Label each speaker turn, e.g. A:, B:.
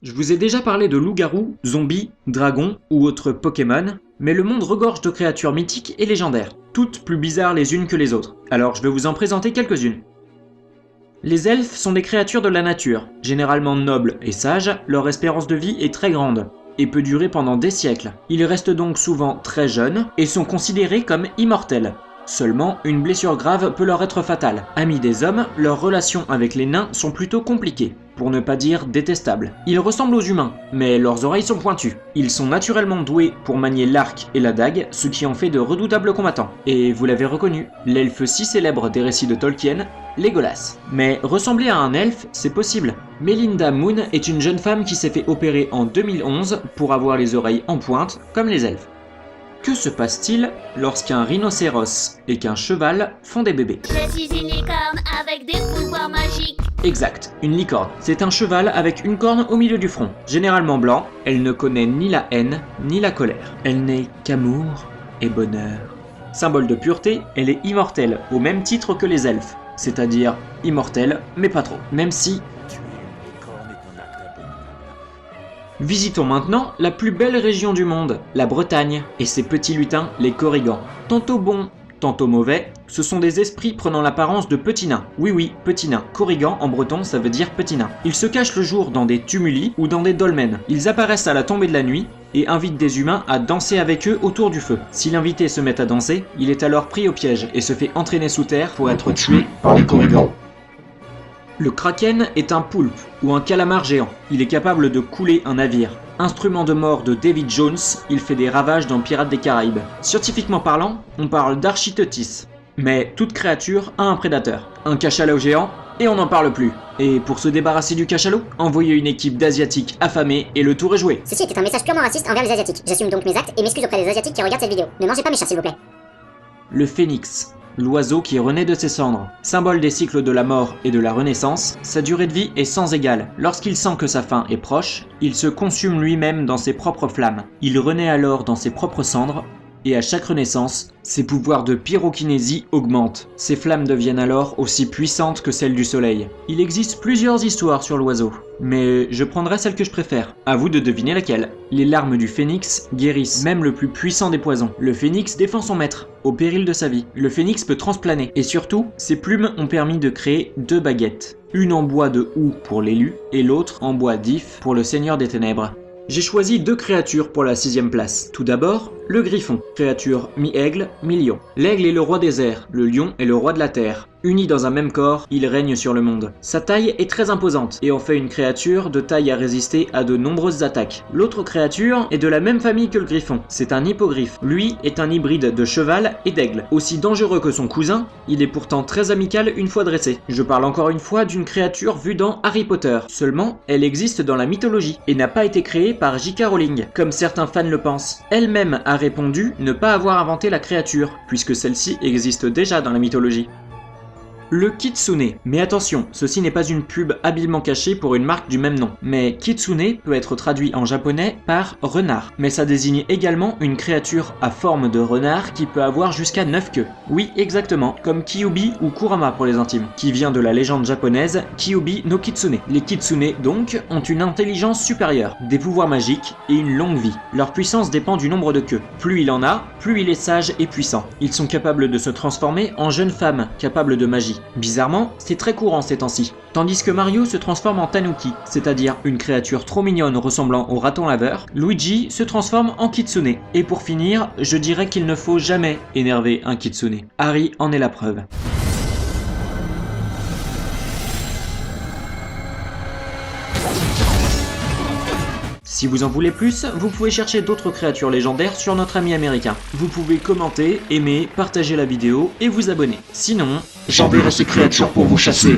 A: Je vous ai déjà parlé de loups-garous, zombies, dragons ou autres Pokémon, mais le monde regorge de créatures mythiques et légendaires, toutes plus bizarres les unes que les autres. Alors je vais vous en présenter quelques-unes. Les elfes sont des créatures de la nature, généralement nobles et sages, leur espérance de vie est très grande, et peut durer pendant des siècles. Ils restent donc souvent très jeunes, et sont considérés comme immortels. Seulement, une blessure grave peut leur être fatale. Amis des hommes, leurs relations avec les nains sont plutôt compliquées, pour ne pas dire détestables. Ils ressemblent aux humains, mais leurs oreilles sont pointues. Ils sont naturellement doués pour manier l'arc et la dague, ce qui en fait de redoutables combattants. Et vous l'avez reconnu, l'elfe si célèbre des récits de Tolkien, Legolas. Mais ressembler à un elfe, c'est possible. Melinda Moon est une jeune femme qui s'est fait opérer en 2011 pour avoir les oreilles en pointe, comme les elfes. Que se passe-t-il lorsqu'un rhinocéros et qu'un cheval font des bébés?
B: Je suis une licorne avec des pouvoirs magiques.
A: Exact, une licorne. C'est un cheval avec une corne au milieu du front. Généralement blanc, elle ne connaît ni la haine ni la colère. Elle n'est qu'amour et bonheur. Symbole de pureté, elle est immortelle, au même titre que les elfes. C'est-à-dire immortelle, mais pas trop. Même si... Visitons maintenant la plus belle région du monde, la Bretagne, et ses petits lutins, les Korrigans. Tantôt bons, tantôt mauvais, ce sont des esprits prenant l'apparence de petits nains. Oui, petits nains. Korrigan en breton, ça veut dire petit nain. Ils se cachent le jour dans des tumuli ou dans des dolmens. Ils apparaissent à la tombée de la nuit et invitent des humains à danser avec eux autour du feu. Si l'invité se met à danser, il est alors pris au piège et se fait entraîner sous terre pour être tué par les Korrigans. Le kraken est un poulpe ou un calamar géant. Il est capable de couler un navire. Instrument de mort de David Jones, il fait des ravages dans Pirates des Caraïbes. Scientifiquement parlant, on parle d'Architeuthis. Mais toute créature a un prédateur. Un cachalot géant, et on n'en parle plus. Et pour se débarrasser du cachalot, envoyez une équipe d'Asiatiques affamés et le tour est joué.
C: Ceci était un message purement raciste envers les Asiatiques. J'assume donc mes actes et m'excuse auprès des Asiatiques qui regardent cette vidéo. Ne mangez pas mes chats s'il vous plaît.
A: Le phénix. L'oiseau qui renaît de ses cendres. Symbole des cycles de la mort et de la renaissance, sa durée de vie est sans égale. Lorsqu'il sent que sa fin est proche, il se consume lui-même dans ses propres flammes. Il renaît alors dans ses propres cendres, et à chaque renaissance, ses pouvoirs de pyrokinésie augmentent. Ses flammes deviennent alors aussi puissantes que celles du soleil. Il existe plusieurs histoires sur l'oiseau, mais je prendrai celle que je préfère. À vous de deviner laquelle. Les larmes du phénix guérissent même le plus puissant des poisons. Le phénix défend son maître, au péril de sa vie. Le phénix peut transplaner, et surtout, ses plumes ont permis de créer 2 baguettes. Une en bois de houx pour l'élu, et l'autre en bois d'if pour le seigneur des ténèbres. J'ai choisi 2 créatures pour la 6ème place. Tout d'abord, le griffon, créature mi-aigle, mi-lion. L'aigle est le roi des airs, le lion est le roi de la terre. Unis dans un même corps, il règne sur le monde. Sa taille est très imposante et en fait une créature de taille à résister à de nombreuses attaques. L'autre créature est de la même famille que le griffon, c'est un hippogriffe. Lui est un hybride de cheval et d'aigle. Aussi dangereux que son cousin, il est pourtant très amical une fois dressé. Je parle encore une fois d'une créature vue dans Harry Potter. Seulement, elle existe dans la mythologie et n'a pas été créée par J.K. Rowling, comme certains fans le pensent. Elle-même a répondu ne pas avoir inventé la créature, puisque celle-ci existe déjà dans la mythologie. Le kitsune. Mais attention, ceci n'est pas une pub habilement cachée pour une marque du même nom. Mais kitsune peut être traduit en japonais par renard. Mais ça désigne également une créature à forme de renard qui peut avoir jusqu'à 9 queues. Oui, exactement, comme Kyuubi ou Kurama pour les intimes, qui vient de la légende japonaise Kyuubi no Kitsune. Les kitsune, donc, ont une intelligence supérieure, des pouvoirs magiques et une longue vie. Leur puissance dépend du nombre de queues. Plus il en a, plus il est sage et puissant. Ils sont capables de se transformer en jeunes femmes, capables de magie. Bizarrement, c'est très courant ces temps-ci. Tandis que Mario se transforme en tanuki, c'est-à-dire une créature trop mignonne ressemblant au raton laveur, Luigi se transforme en kitsune. Et pour finir, je dirais qu'il ne faut jamais énerver un kitsune. Harry en est la preuve. Si vous en voulez plus, vous pouvez chercher d'autres créatures légendaires sur notre ami américain. Vous pouvez commenter, aimer, partager la vidéo et vous abonner. Sinon, j'enverrai ces créatures pour vous chasser.